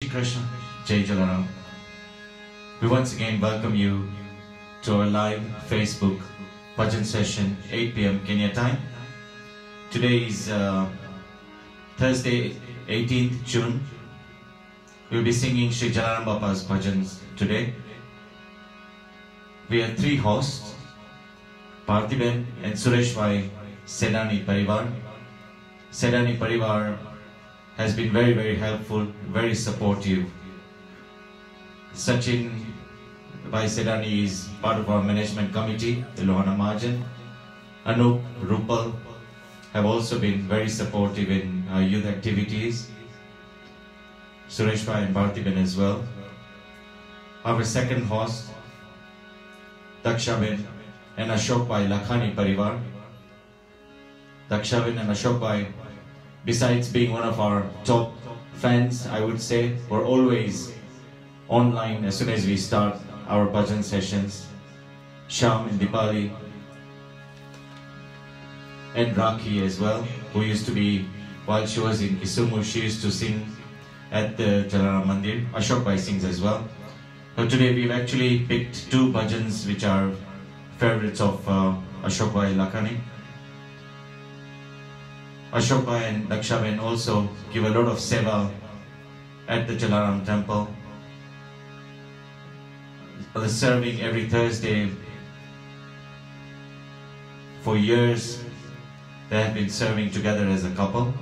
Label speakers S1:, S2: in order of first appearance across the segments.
S1: Shri Krishna, Jai Jalaram. We once again welcome you to our live Facebook bhajan session, 8 p.m. Kenya time. Today is Thursday, 18th June. We'll be singing Sri Jalaram Bapa's bhajans today. We have three hosts, Parthiben and Suresh Bhai Sedani Parivar. Sedani Parivar has been very helpful, very supportive. Sachin Bhai Sedani is part of our management committee, the Lohana Mahajan. Anup, Rupal have also been very supportive in our youth activities. Suresh Bhai and Parthiben as well. Our second host, Dakshaben and Ashok Bhai Lakhani Parivar. Dakshaben and Ashok Bhai, besides being one of our top fans, I would say, we're always online as soon as we start our bhajan sessions. Sham and Dipali and Rakhi as well, who used to be, while she was in Kisumu, she used to sing at the Jalaram Mandir. Ashok Bhai sings as well. So today we've actually picked two bhajans which are favorites of Ashok Bhai Lakhani. Ashok Bhai and Dakshaben also give a lot of seva at the Jalaram temple. They're serving every Thursday. For years, they have been serving together as a couple.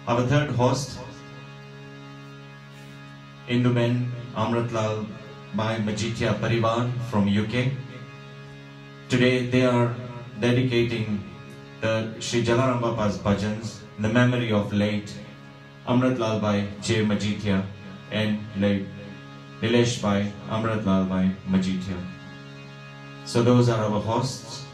S1: Our third host, Induben Amratlal Bhai Majithia Parivar from UK. Today they are dedicating the Sri Jalaram Bapa's bhajans in the memory of late Amratlal Bhai J. Majithia and late Nilesh Bhai Amratlal Bhai Majithia. So those are our hosts.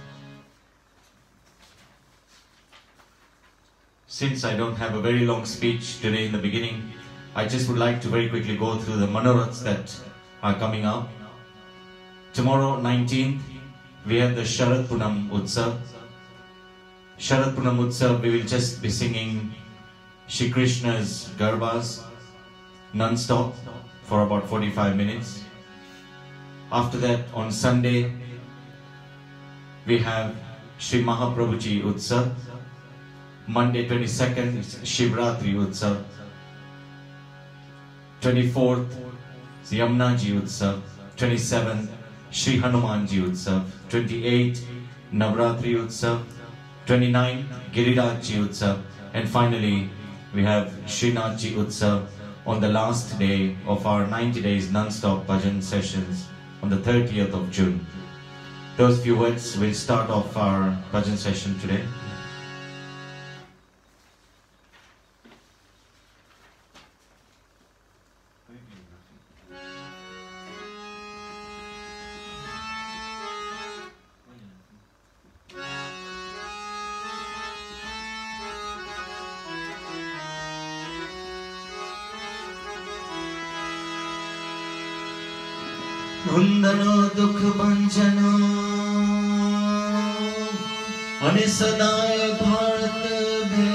S1: Since I don't have a very long speech today in the beginning, I just would like to very quickly go through the Manorats that are coming up. Tomorrow, 19th, we have the Sharad Punam Utsav. Sharad Punam Utsav, we will just be singing Shri Krishna's Garbhas non-stop for about 45 minutes. After that, on Sunday, we have Shri Mahaprabhuji Utsav. Monday 22nd is Shivratri Utsav. 24th is Yamnaji Utsav. 27th Shri Hanumanji Utsav. 28th Navratri Utsav. 29th Girirajji Utsav. And finally we have Srinathji Utsav on the last day of our 90 days non-stop bhajan sessions on the 30th of June. Those few words will start off our bhajan session today.
S2: धुंधनो दुख भंजनो अनि सदाय भारत भे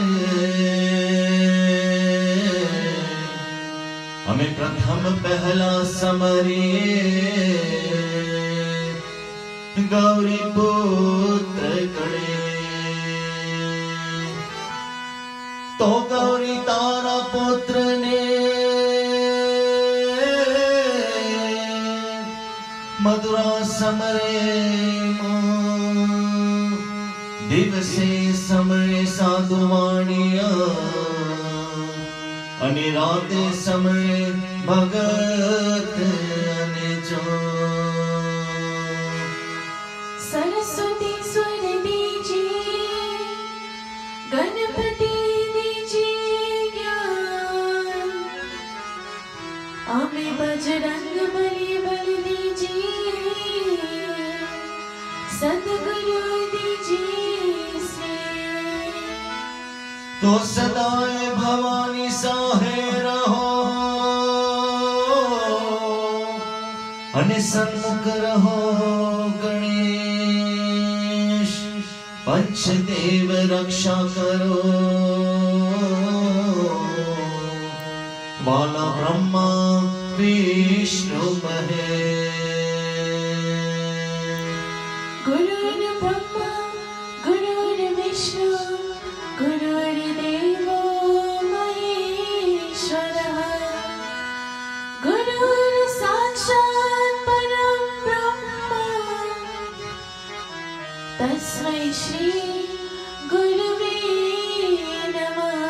S2: हमें प्रथम पहला समरिए गौरी पुत्र कड़े तो गौरी तारा पुत्र ने मधुरा समरे दिवसे समरे साधुवाणिया अनि राते समरे भगत अनिजो
S3: सरस्वती स्वर दीजिए गणपति दीजिए ज्ञान हमें बजरंग बली बल दीजिए सद्गुरु दीजिए से
S2: तो सदाए भवानी साहे रहो अनि सन्मुख रहो गणेश पंचदेव रक्षा करो वाला ब्रह्मा विष्णु महेश।
S3: गुरुर्ब्रह्मा गुरुर्विष्णु गुरुर्देवो महेश्वरः गुरुर्साक्षात् परं ब्रह्म तस्मै श्री गुरुवे नमः।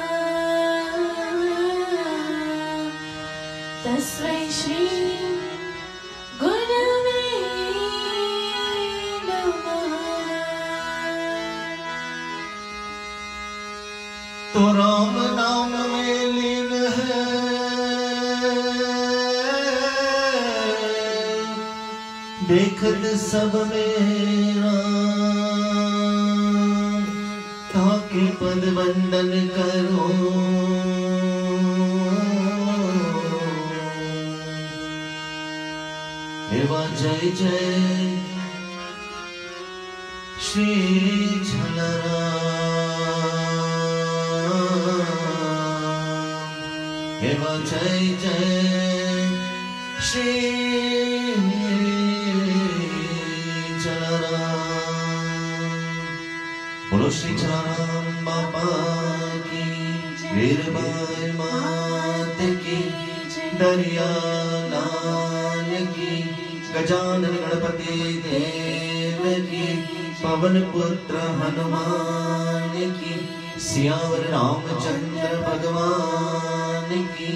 S3: तस्मै श्री गुरुवे नमः।
S2: तो राम नाम में लीन है देखत सब मेरा, ताकि पद वंदन करो एवा जय जय श्री झलराम। एवा जय जय श्री बोलो श्री जलाराम बाबा की, वीरबाई मात की, दरिया लाल की, गजानन गणपति देव की, पवन पुत्र हनुमान की, सियावर रामचंद्र भगवान की।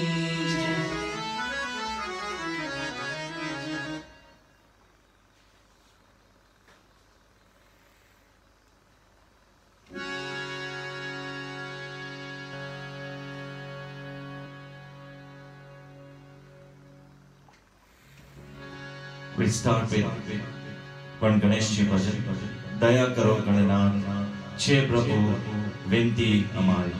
S1: We start with one Ganesh Ji bhajan. दया करो गणनाथ छे प्रभु विनती हमारी।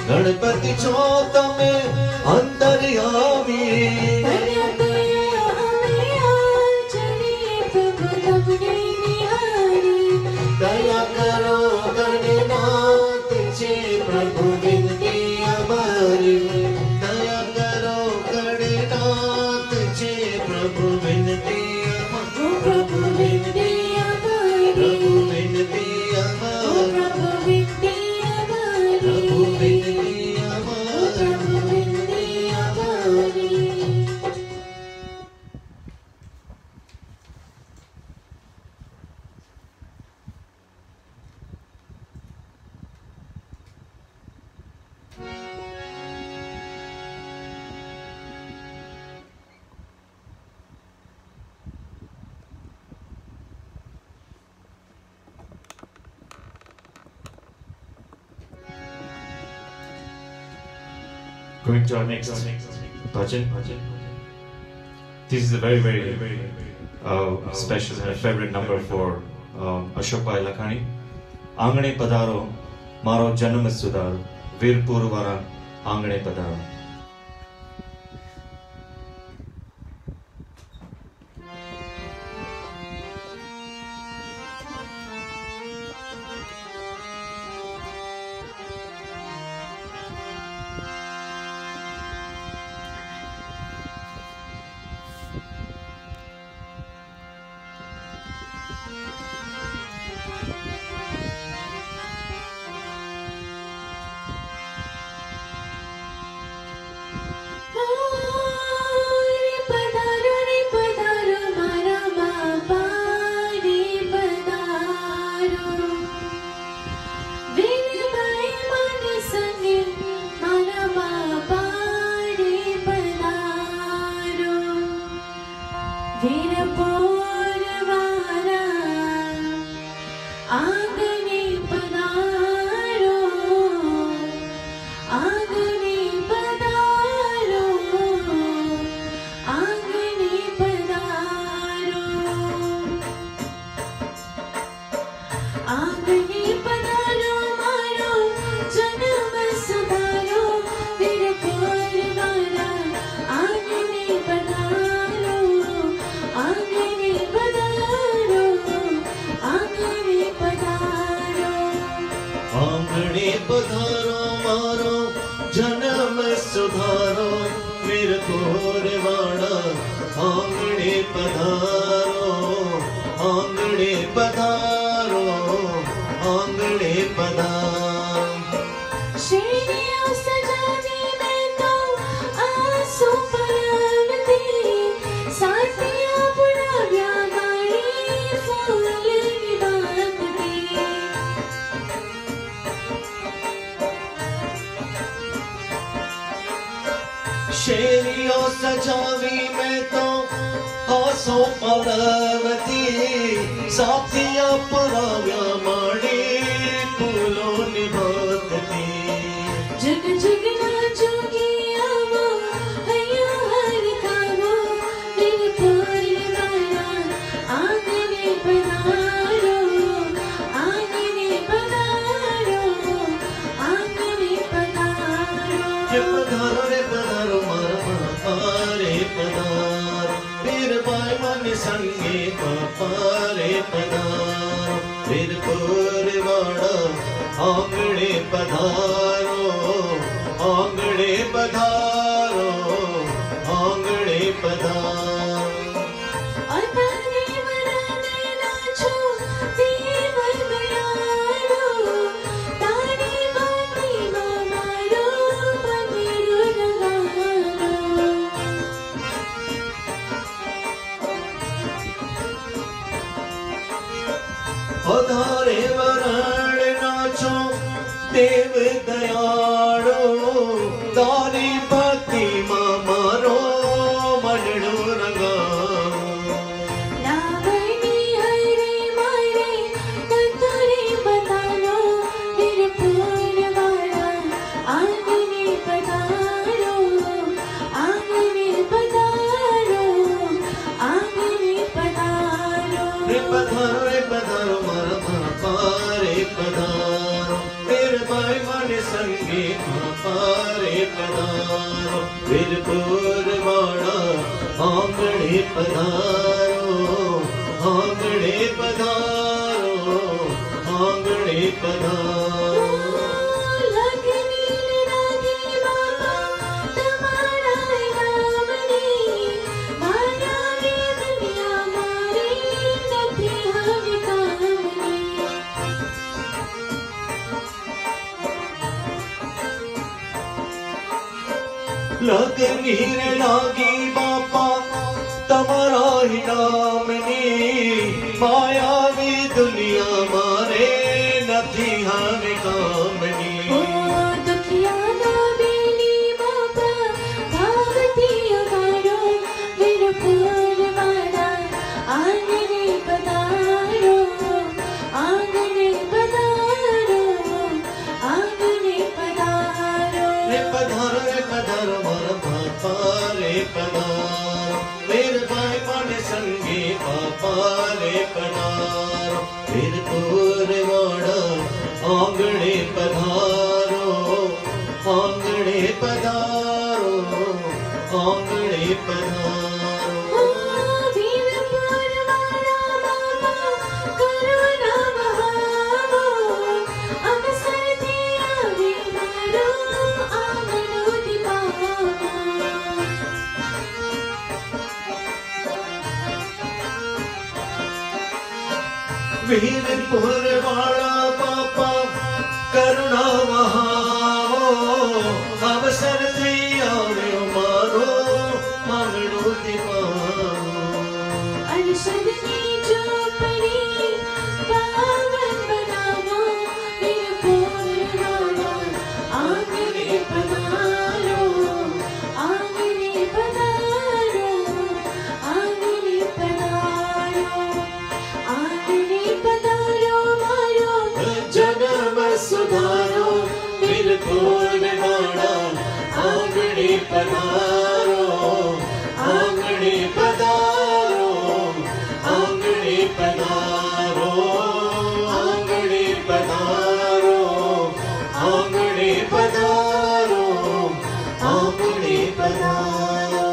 S2: गणपति छो तमे अंतर्यामी।
S3: दया दया हमें आज चली सबने निहारी
S2: दया करो गणनाथ जी प्रभु विनती हमारी दया करो गणनाथ जी प्रभु विनती
S3: प्रभु विनती हमारी
S2: प्रभु विनती हमारी
S3: प्रभु विनती हमारी
S2: प्रभु विनती हमारी
S3: प्रभु विनती हमारी
S1: Going to our next bhajan. This is a very special and favorite number for Ashok Bhai Lakhani. Angane padaro, maro janam sudaro, Virpur vara angane padaro.
S2: पधारो मारो जन्म सुधारो वीरपुर वाड़ा आंगणे पधारो आंगणे पधारो आंगणे पधारो
S3: शेरियों सजाने में तो आंसू परावती साथियां बुढ़ाया मारी फूल निभाती
S2: शेरियों सजावी में तो आंसू परावती साथियां बुढ़ाया मारी फूलों निभाती
S3: जग जग नाचोगी आवो हैया हर खावो वीरपुर वाला आंगने पधारो आंगने पधारो आंगने पधारो
S2: ये पधारो रे पधारो मारा रे पधारो वीर भाई मन संगे रे पधारो वीरपुर वाड़ा आंगणे पधारो आंगणे पधारो आंगणे पधारो
S3: अताने वराने नाचो देव दयालो तारी बाती मारो बंदिरू लगालो
S2: अधारे वरण नाचो देव दयाळो तारी भक्ति मारो मनडो रंगाओ
S3: लावणी हरे मारे कतरे बतालो वीरपुर वाला आंगने पधारो आंगने पधारो आंगने पधारो
S2: रे पधारो मारा पारे पधारो वीर भाई मन संगे पारे पधारो वीरपुर वाड़ा आंगणे पधारो आंगणे पधारो आंगणे पधारो लगनी रे लागी बापा तमारा ही नाम ने माया भी दुनिया मारे नथी हमें काम ने
S3: ओ दुखिया ना बेली बाबा भावती अगारो मेरे पूर वाला आंगने पधारो आंगने पधारो आंगने पधारो
S2: रे पधारो मोर बापा रे पधारो मेरे भाई पाने संगे बापा रे पधारो मेरे पूर वाड़ा आंगणे पधारो आंगणे पधारो आंगणे पधारो
S3: वीर पुरवाड़ा बाबा करुणा बहावो अवसर दिया वे मारो आंगनो दिपावो
S2: वीरपुर वाला पापा करुणा वहावो अवसर थी आवे मारो आंगणो दिपावो
S3: अरशदनी चौपड़ी पावन बनावो वीर पुरवाड़ा आंगने पधारो आंगने पधारो आंगने पधारो आंगने पधारो मारो
S2: जन्म सुधारो वीरपुर वाला आंगणे पधारो आंगणे पधारो आंगणे पधारो आंगणे पधारो आंगणे पधारो आंगणे पधारो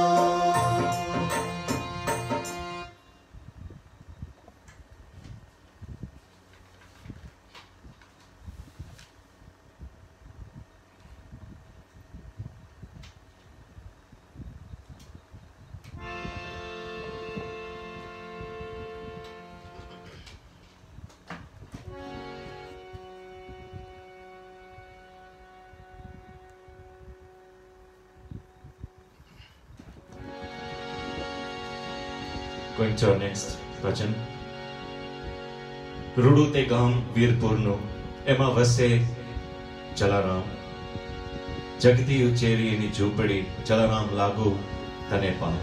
S1: Going to our next bhajan. રૂડુ તે ગામ વીરપુરનું એમાં વસે જલારામ જગતી ઉચેરી એની ઝૂંપડી જલારામ લાગુ તને પામ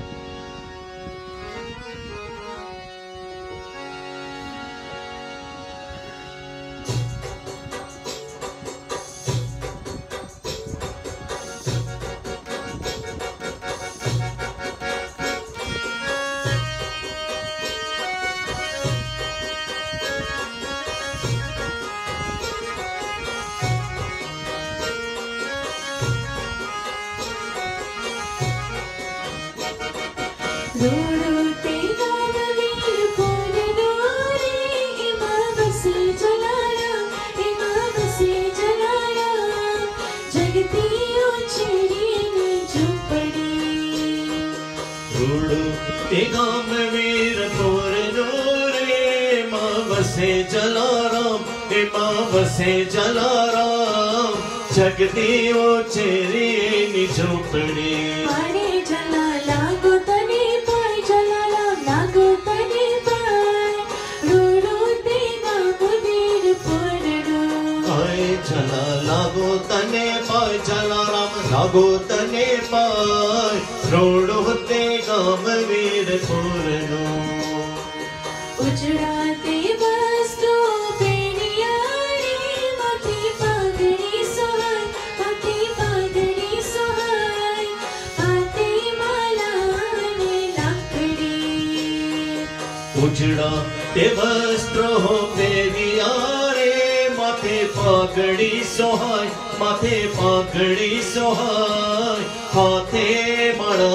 S3: रूडू ते गाम वीरपुर दोरे इमाम से जलाराम इमाम से जलाराम जगती उचेरी नी झूंपड़ी
S2: रूडू ते गाम वीरपुर दोरे मां बसे जलाराम मां बसे जलाराम जगती उचेरी नी झूंपड़ी
S3: मारे जला लागो तने पाय जलाराम लागो तने पाय रूडू ते गाम वीरपुर रो
S2: आए जला लागो तने पाय जलाराम लागो तने पाय रोड होते गाम वीरपुर नो
S3: उजड़ाते वस्त्रो पेरियारी माथे पागड़ी सोहाय माथे पागड़ी सोहाय हाथे माला ने लाकड़ी
S2: उजड़ा ते वस्त्र हो देविया रे माथे पागड़ी सोहाय माथे पागड़ी सोहाय हाथे माला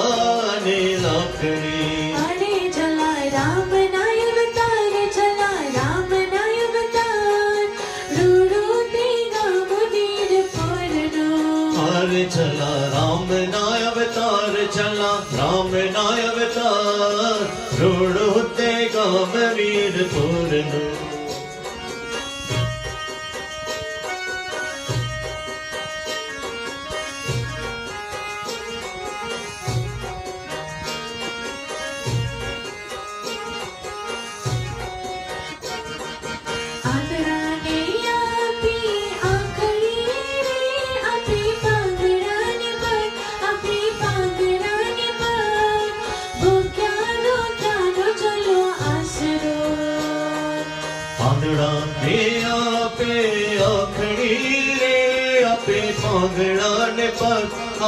S2: ने लाकड़ी
S3: आने जला राम नाय अवतार
S2: चला राम नाय अवतार चला राम नाय अवतार रोड होते गाम वीर पूर्ण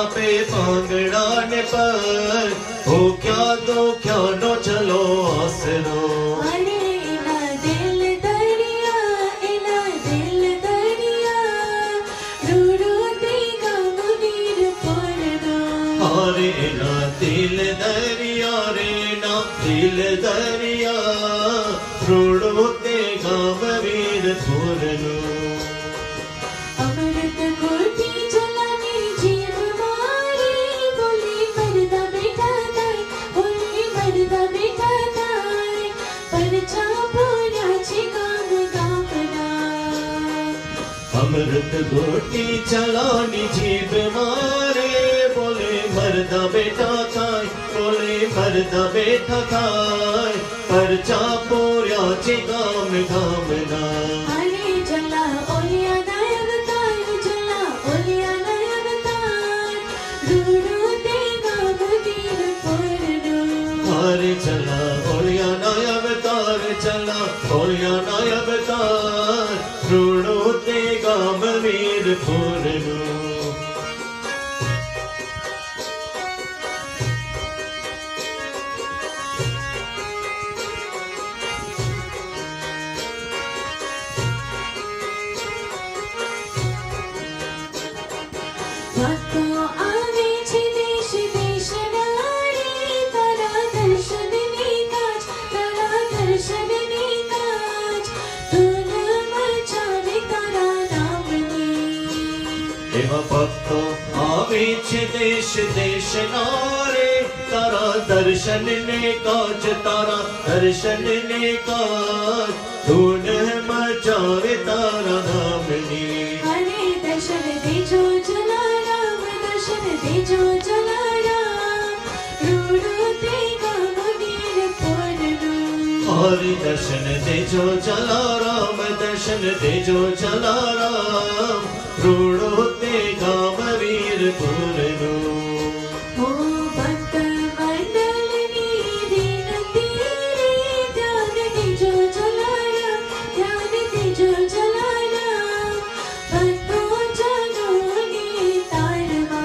S2: आपे पांगड़ाने पर हो क्या दो क्या नो चलो आसरो
S3: अरे इना दिल दरिया रूडू देगा मुनीर पुरनो
S2: अरे इना दिल दरिया रे ना दिल दरिया रूडू देगा मुनीर पुरनो
S3: अमृत घोटी जलाने जीव मारे बोली मरदा बेटा ताई पर चापोरा चिकाम गामना
S2: अमृत घोटी चलानी जीव मारे बोले मरदा बेटा थाय बोले मरदा बेटा थाय पर चापोरा चिकाम गामना
S3: अरे जला ओलिया
S2: चला ओलिया नाय अवतार चला ओलिया नाय अवतार रूड़ो ते गाम वीर पूर्ण देश देश नारे तारा दर्शन ने काज तारा दर्शन ने काज धून मचावे तारा नामनी
S3: हरे दर्शन दे जो जला राम दर्शन दे जो जला राम रूडू देगा मुनीर पुरनो
S2: हरे दर्शन दे जो जला राम दर्शन दे जो जला राम रूडू देगा वीर पूर्ण
S3: ओ भक्त मंडलनी दीनती रे ध्यान दे जो जला राम भक्तों जनों ने तारवा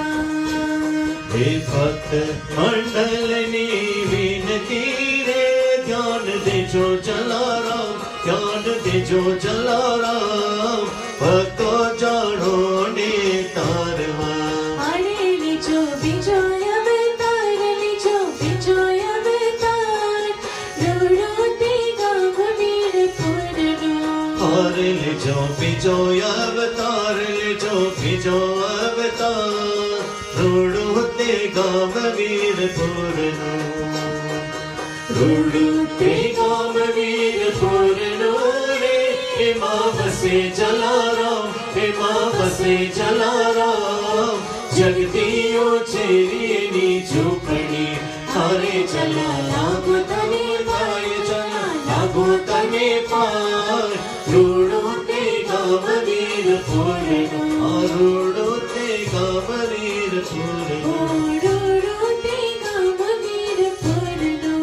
S2: हे भक्त मंडलनी विनती रे ध्यान दे जो जला राम ध्यान दे जो जला राम भक्तों जनों ने तारवा ले जो बिजो अवतार ले जो बिजो अवतार रूड़ू ते गाम वीर पूर्ण रूड़ू ते गाम वीर पूर्ण रे हे माँ बसे जलाराम हे माँ बसे जलाराम जगदियो चेरी नी झोपड़ी हरे चला लागो तने पाय चला लागो तने पाय रूड़ो ते गाम वीर पूर्ण रूड़ो ते गाम वीर पूर्ण
S3: रूडू देगा Munir पुरनो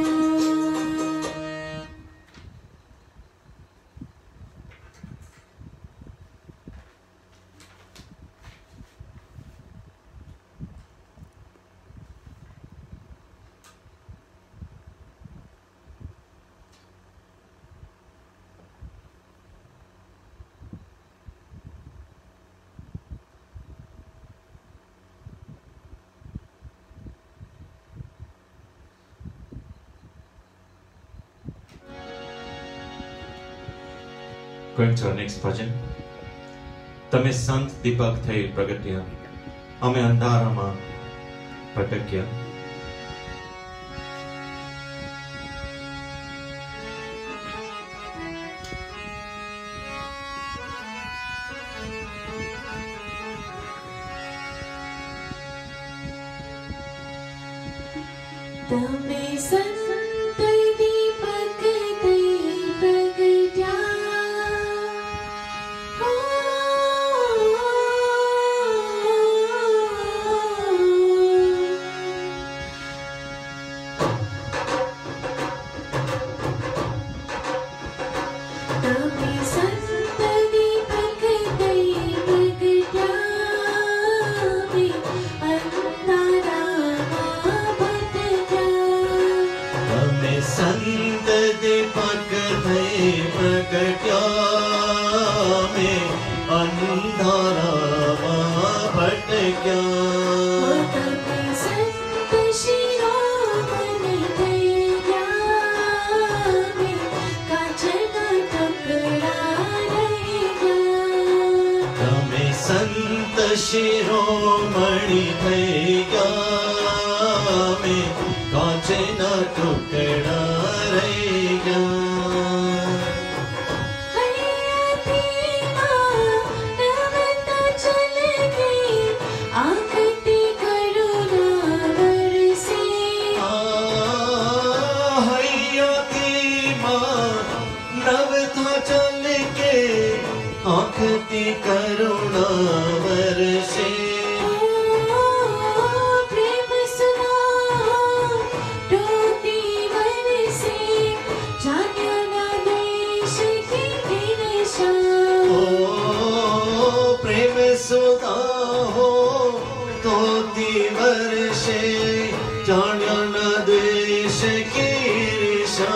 S1: Going to our next bhajan. તમે સંત દીપક થઈ પ્રગટ્યા
S2: અમે અંધારામાં ભટક્યા.
S3: તમે સંત દીપક થઈ પ્રગટ્યા. તમે સંત દીપક થઈ પ્રગટ્યા. મેં અંધારામાં ભટક્યા.
S2: તમે સંત શિરોમણી થઈ ગયા. મેં કાચના ટુકડા રહી ગયા.
S3: તમે સંત શિરોમણી થઈ ગયા. મેં કાચના ટુકડા રહી ગયા. आखती करुणा वर्षे. प्रेम सुना डोती वर्षे. जान्या देश की दिशा. प्रेम सुना हो डोती वर्षे. जान्या देश की दिशा.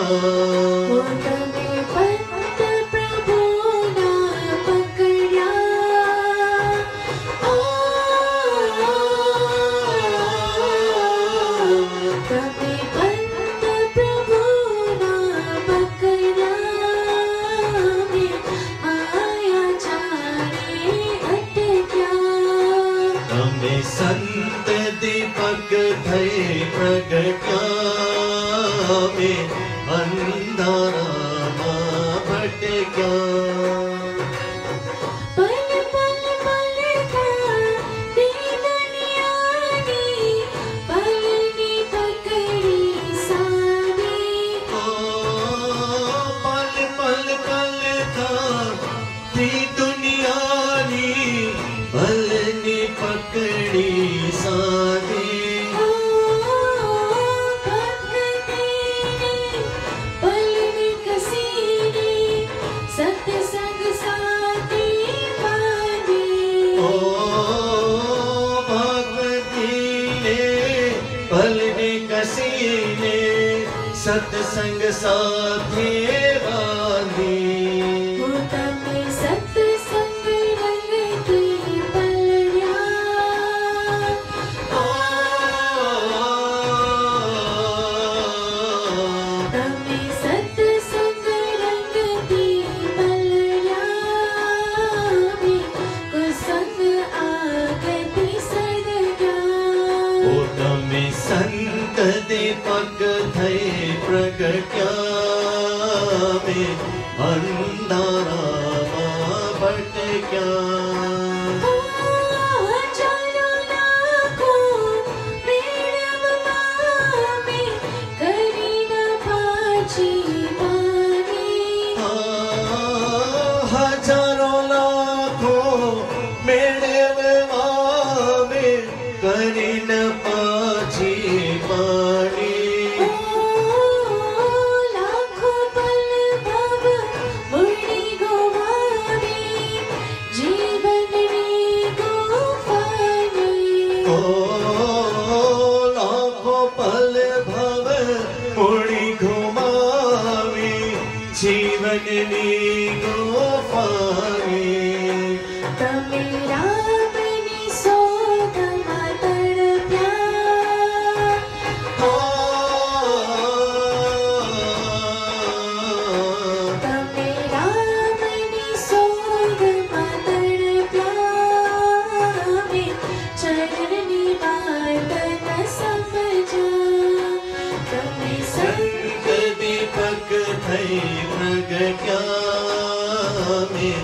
S3: संत दीपक થઈ પ્રગટ્યા. મેં અંધારામાં ભટક્યા. પલ પલ પલકા દીનનિયાની પલની પકડી સારી. પલ પલ પલકા દી દુનિયાની પલની પકડી સાધી. પલની કસીને સત્સંગ સાથી બાંધી. ભક્તિને પલની કસીને સત્સંગ સાથે બાંધી. તમે સત્સંગ રંગથી પલળ્યા. તમે સત્સંગ રંગથી પલળ્યા. કુસંગ આગથી સળગ્યા. તમે સંત દીપક થઈ પ્રગટ્યા. મેં અંધારામાં ભટક્યા. હજારો લાખો મેળવવા મેં કરી ન પાછી પાની. હજારો લાખો મેળવવા મેં કરી ન પાછી પાણી. લાખો પલ ભવ મૂડી ગોવાવી જીવનની ગોફાની. લાખો પલ ભવ મૂડી ઘુમાવી જીવનની ગોફાની. તમે રામની શોધમાં તડપ્યા. તમે રામની શોધમાં તડપ્યા. મેં ચરણ
S2: नहीं प्रगट्या में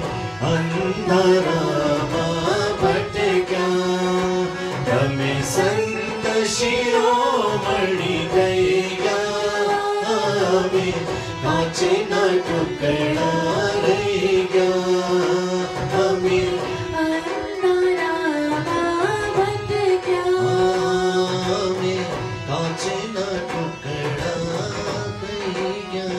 S2: अंधारा भटक्या तमे संत शिरोमणि गया में काचे न टुकड़ा रह गया हमें
S3: अंधारा भटक्या
S2: में काचे न टुकड़ा रह गया।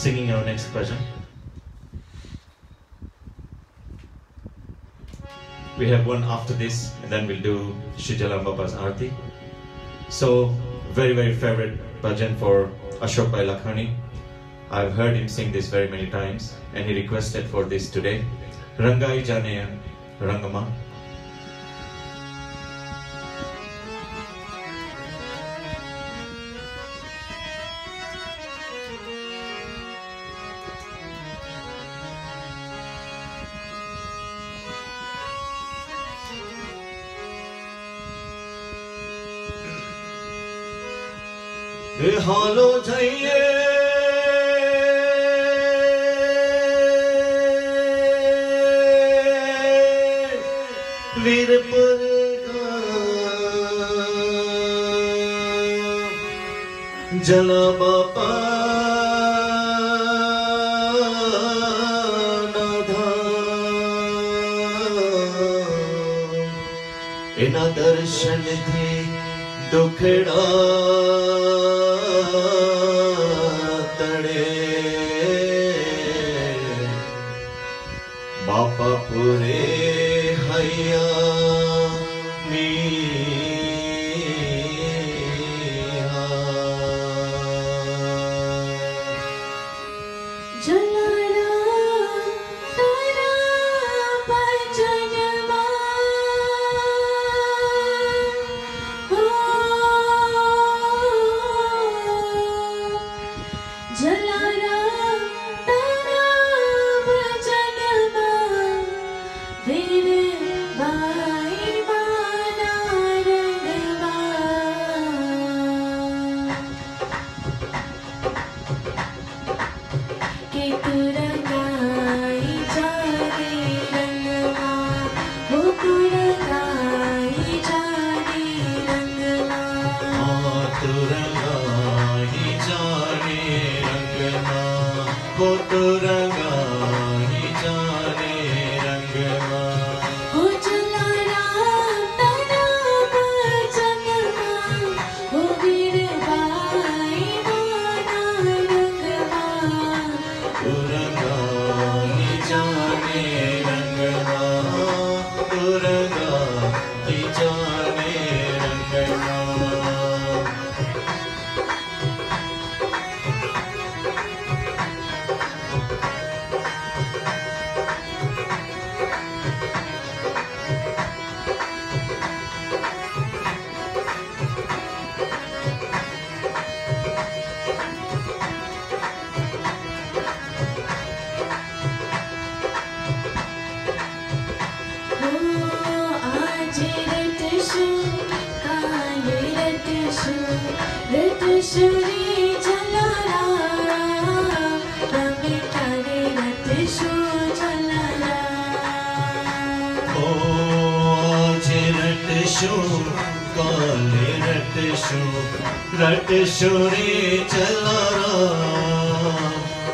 S1: Singing our next bhajan. We have one after this, and then we'll do Shri Jalambapa's Aarti. So, very favorite bhajan for Ashok Bhai Lakhani. I've heard him sing this very many times, and he requested for this today. Rangai Jane Rangama.
S2: हालो जाइए वीरपुर जला बापा इना दर्शन थे दुखड़ा बापा पूरे हैया रटशोरे चला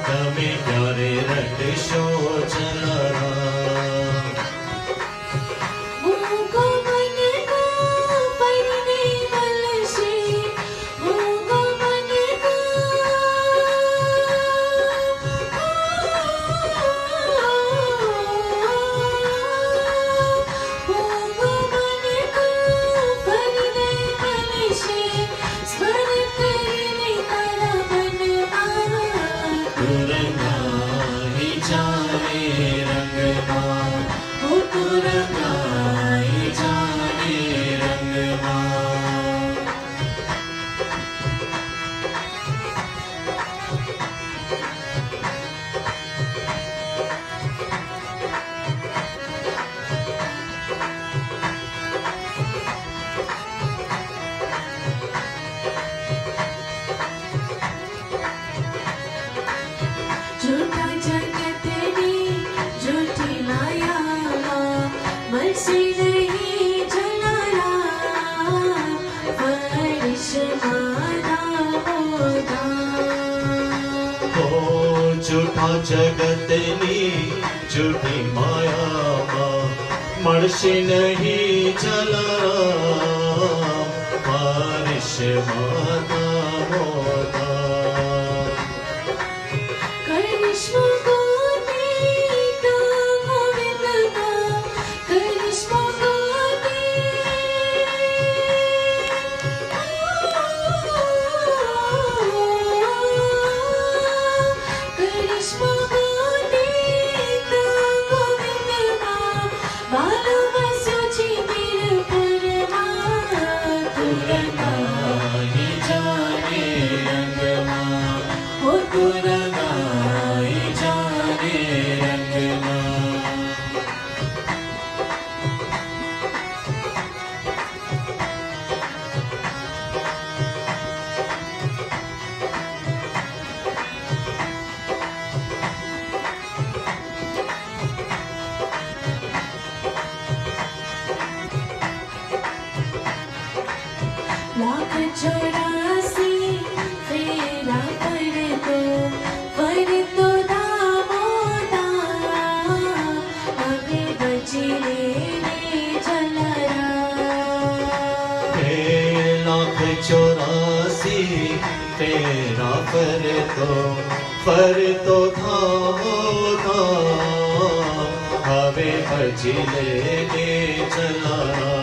S2: तमे प्यारे रटशो चला
S3: Oh
S2: झूठा जगतनी झूठी माया मर्शी नहीं चला बारिश माता होता
S3: करिश्मा लाख 84 फेरा पर तो दामोदा अभी बचले रे जलरा
S2: लाख 84 तेरा पर तो था होता हवे बचले रे जलरा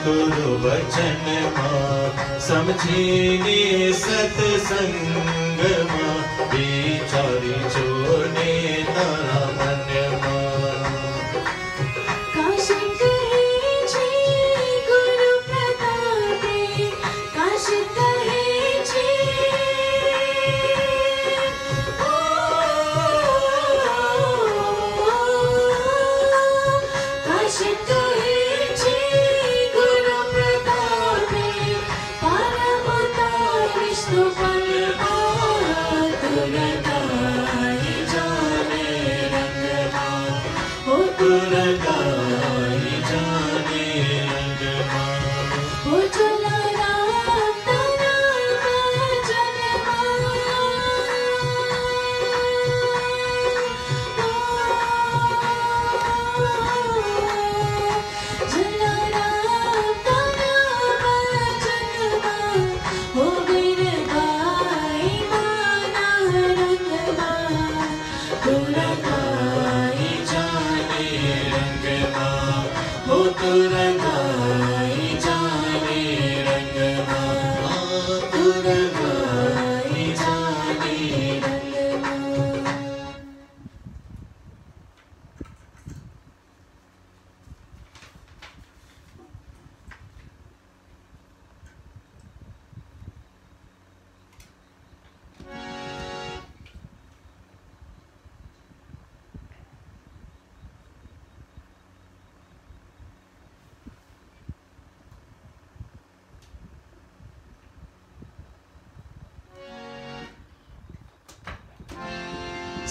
S2: गुरु वचन मां समझीने सत्संग मां विचारी जोने तारा मन मां
S3: काशी कहे छे गुरु प्रतापे काशी कहे छे काशी कहे छे गुरु प्रतापे परम विष्णु बल तुरताई जाने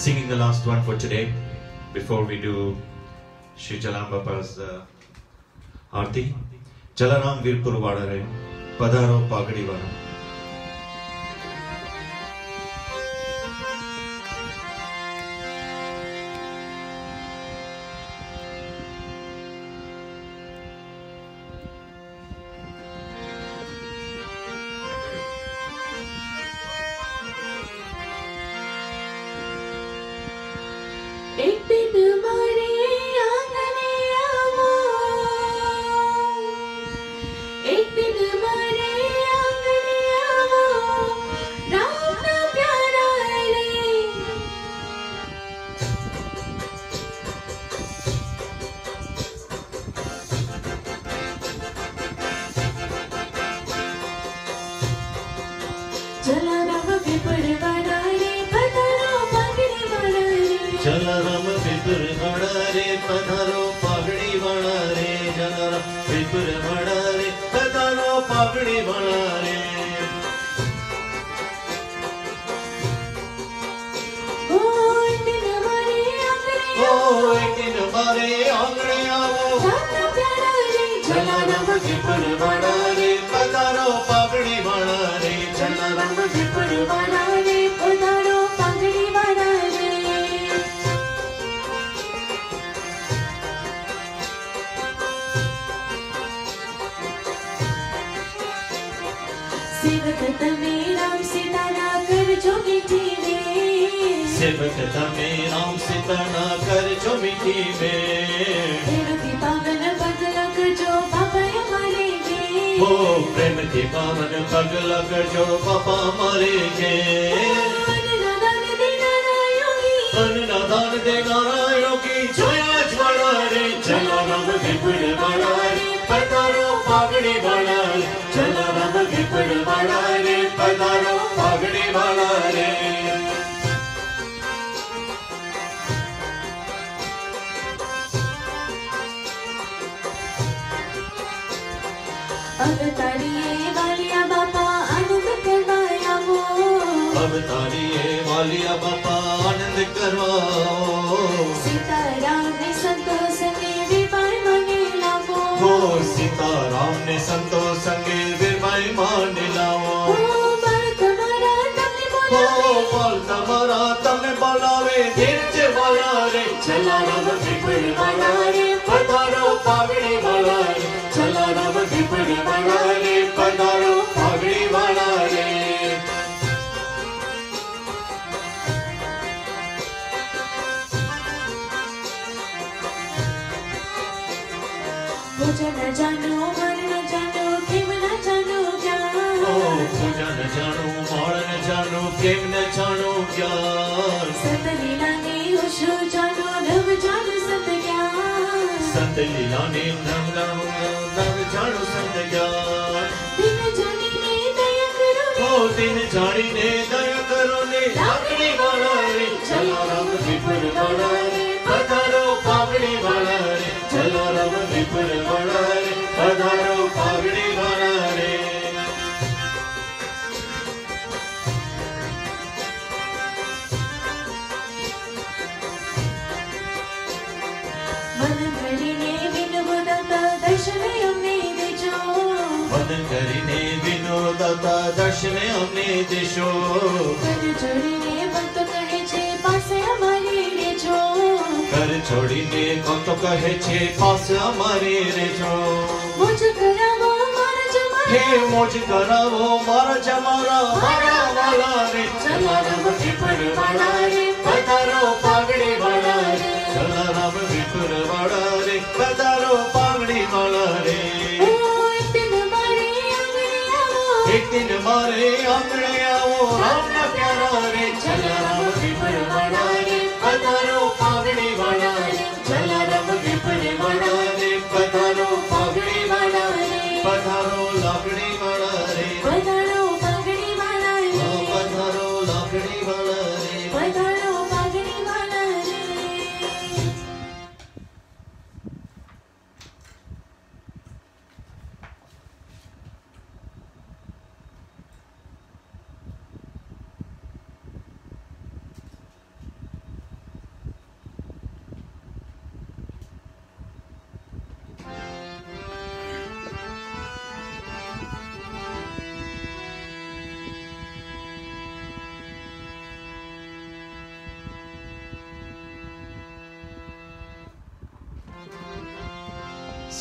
S2: singing the last one for today before we do Shri Jalam Bapa's Aarti. Jalaram Virpur Vadare, Padaro Pagadi Vana.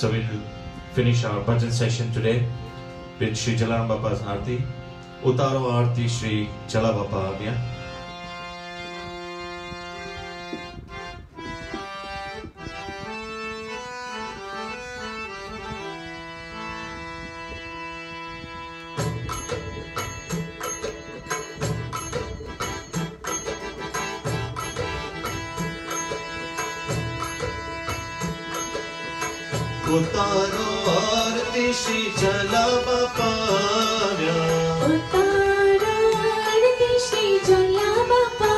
S1: So we'll finish our bhajan session today with Shri Jalaram Bapa's Aarti. Utaro Aarti Shri Jala Bapa Agya.
S2: उतारो आरती श्री जला बापा व्या
S3: उतारो आरती श्री जला बापा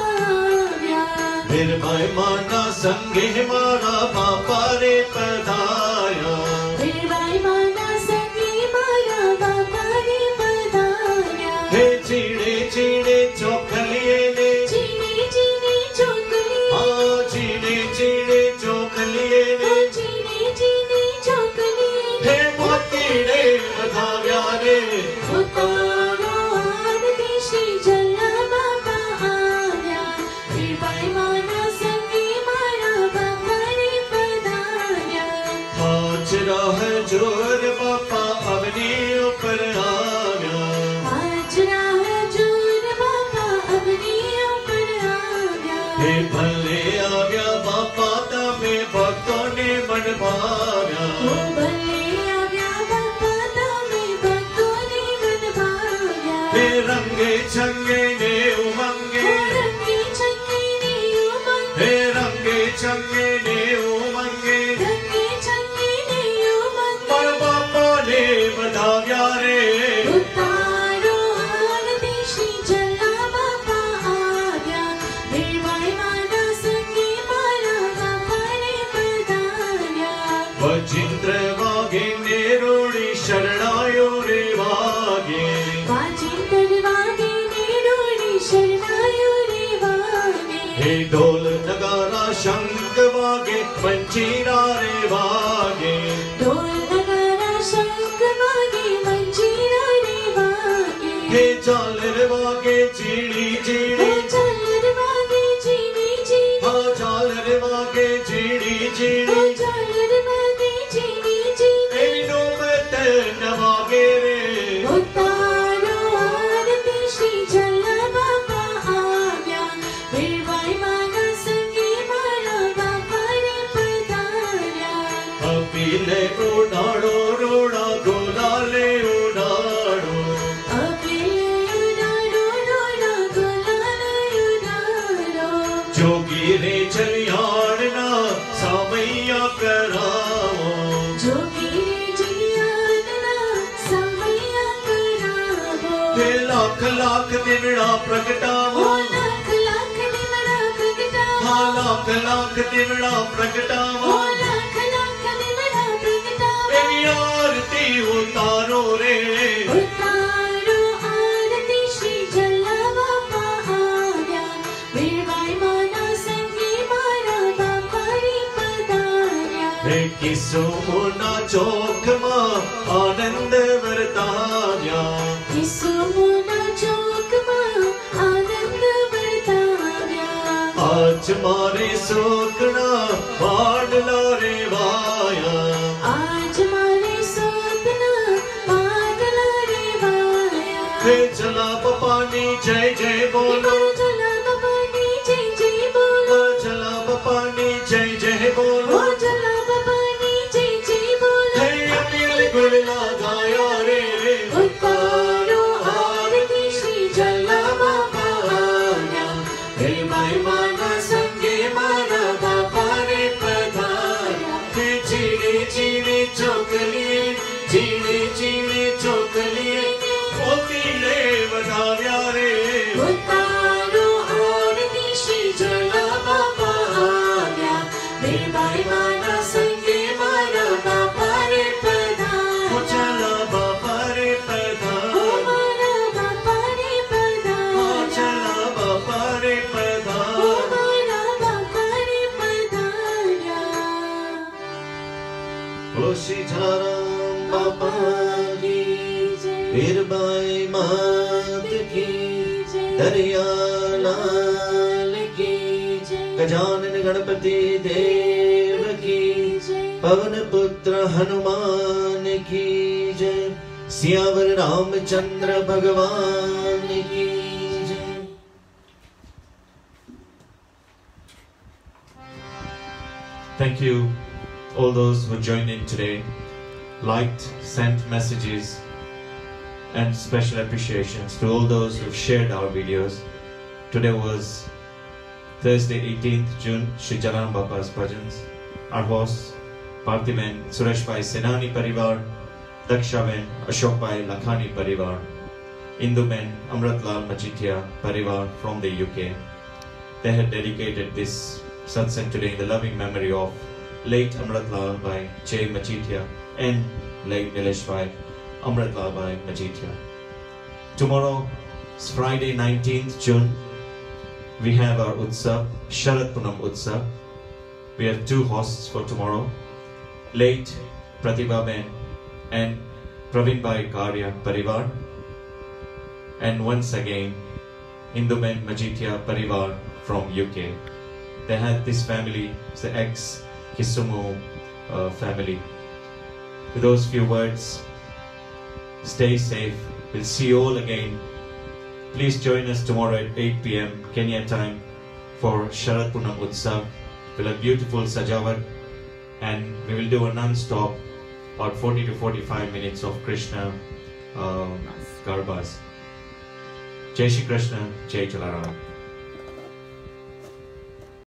S3: व्या
S2: निर्भय माना संगे मारा बापा रे पधाया
S3: निर्भय माना संगे मारा बापा रे पधाया
S2: हे चीड़े चीड़े चौखलिए ने
S3: चीनी चीनी चौकली
S2: हाँ चीड़े चीड़े चौखलिए ने
S3: चीनी चीनी चौकली
S2: हे मोतीड़े बधाव्या रे
S3: उतारो आरती श्री जला बापा आव्या निर्भय माना संगे मारा बापा रे पधाया
S2: आज राह जोर बापा अपने ऊपर आव्या
S3: आज राह जोर बापा अपने ऊपर आव्या
S2: हे भले आव्या बापा तमे भक्तों ने मन भाव्या
S3: ओ भले आव्या बापा तमे भक्तों ने मन भाव्या
S2: हे रंगे छंगे ने उमंगे
S3: ओ रंगे छंगे ने उमंग
S2: हे रंगे छंगे ने उमंगे
S3: रंगे छंगे ने उमंग
S2: पर बापा ने बधाव्या रे
S3: उतारो आरती श्री जला बापा आव्या निर्भय माना संगे मारा बापा रे पधाया
S2: वजिंद्र वागे ने रोड़ी शरणायो रे वागे
S3: वाजिंदर वागे नेडोड़ी शरणायो रे वागे
S2: हे ढोल नगारा शंख वागे मंजीरा रे वागे
S3: ढोल नगारा शंख वागे मंजीरा रे वागे
S2: हे झालर वागे चीड़ी
S3: ओ
S2: चीड़ी
S3: झालर वागे चीनी चीनी
S2: हाँ झालर वागे चीड़ी
S3: ओ
S2: चीड़ी
S3: झालर वागे चीनी चीनी
S2: हे नोमत नवागे रे
S3: उतारो आरती श्री जला बापा आव्या निर्भय माना संगे मारा बापा रे पधाया
S2: अपीले उड़ाड़ो रोड़ा गोलाले उड़ाड़ो
S3: अकेले उड़ाड़ो रोड़ा गुलाल उड़ाड़ो
S2: जोगी रे चलियाड़ना सामैया करावो
S3: जोगी रे जियाना समैया करावो
S2: हे लाख लाख दिवड़ा
S3: ओ
S2: प्रगटावो
S3: लाख लाख निवड़ा प्रगटावो
S2: हाँ लाख लाख दिवड़ा
S3: ओ
S2: प्रगटावो
S3: लाख लाख निवड़ा प्रगटावो
S2: तेरी आरती उतारो रे
S3: उतारो आरती श्री जला बापा आव्या निर्भय माना संगे मारा बापा रे पधाया
S2: हे किसो मोना चौक मां आनंद वरताव्या
S3: किसु मुना चौक मां आनंद वर्ताव्या
S2: आज मारे सोकना बाडला रे वाया
S3: आज मारे सोतना बादला रे वाया
S2: हे चला पानी जय जय बोलो
S3: चला बपानी जय जय बोलो
S2: चला पानी जय जय
S3: ओ
S2: बोलो
S3: चला बपानी जय जय बोलो
S2: हे अनिल गुण लगाया रे
S3: उतारो आरती श्री जला बापा आव्या निर्भय माना संगे मारा बापा रे पधाया
S2: हे चीड़े चीड़े चौकलिए चीड़े चीड़े चौकलिए मोतीड़े बधाव्या रे
S3: उतारो आरती श्री जला बापा आव्या निर्भय माना संगे मारा बापा रे पधाया
S2: चला बापा रे
S3: ओ
S2: पधार
S3: मारा बापा रे पधाया
S2: चला बापा रे
S3: ओ
S2: पधार
S3: मारा बापा रे पधाया
S2: ओ सिझाराम बापा की
S3: जय
S2: वीरबाई मात की
S3: जय
S2: दरिया लाल की
S3: जय
S2: गजानन गणपति देव की
S3: जय
S2: पवन पुत्र हनुमान की जय। सियावर रामचंद्र भगवान की जय।
S1: Thank you, all those who joined in today, liked, sent messages, and special appreciations to all those who shared our videos. Today was Thursday, 18th June, Shri Jalaram Bapa's Bhajans. Our hosts, Parthiben, Suresh Bhai Senani Parivar, Dakshaben, Ashok Bhai Lakhani Parivar, Induben, Amratlal Majitia Parivar from the UK. They had dedicated this satsang today in the loving memory of late Amratlal Bhai J. Majitia and late Nilesh Bhai Amratlal Bhai Majitia. Tomorrow is Friday 19th June. We have our Utsav, Sharad Punam Utsav. We have two hosts for tomorrow, late Pratibha Ben and Praveen Bhai Karya Parivar. And once again, Induben Majitia Parivar from UK. They had this family, it's the ex-Kisumu family. With those few words, stay safe. We'll see you all again. Please join us tomorrow at 8 p.m. Kenya time for Sharad Punam Utsav. We'll have beautiful Sajawat and we will do a non-stop about 40 to 45 minutes of Krishna Garbas. Jai Shri Krishna, Jai Jalaram.